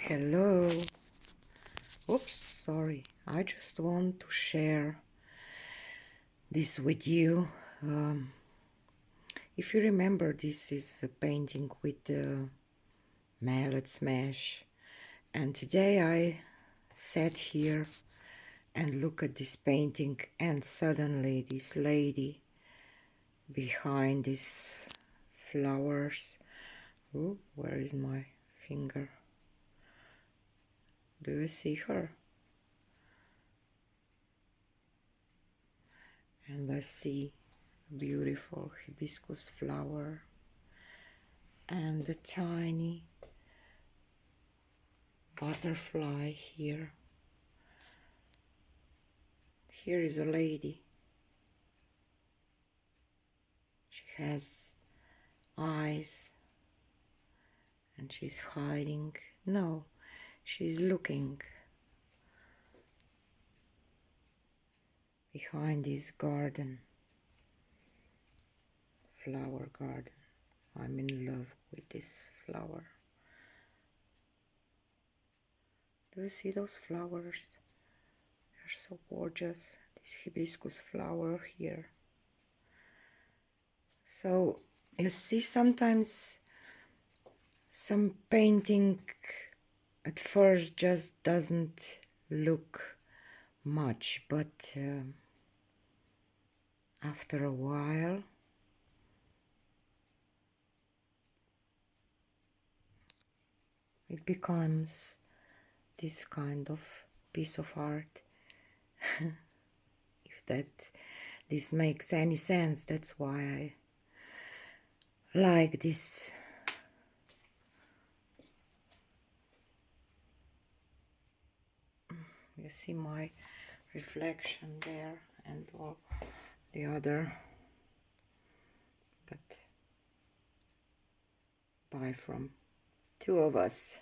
Hello. Oops, sorry. I just want to share this with you. If you remember, this is a painting with the mallet smash. And today I sat here and look at this painting, and suddenly this lady behind these flowers. Ooh, where is my finger? Do you see her? And I see a beautiful hibiscus flower and a tiny butterfly here. Here is a lady. She has eyes and she's hiding. No, she's looking behind this garden, flower garden. I'm in love with this flower. Do you see those flowers? They're so gorgeous. This hibiscus flower here. So you see, sometimes some painting at first just doesn't look much, but after a while it becomes this kind of piece of art. If this makes any sense, that's why I like this. You see my reflection there and all the other, but bye from two of us.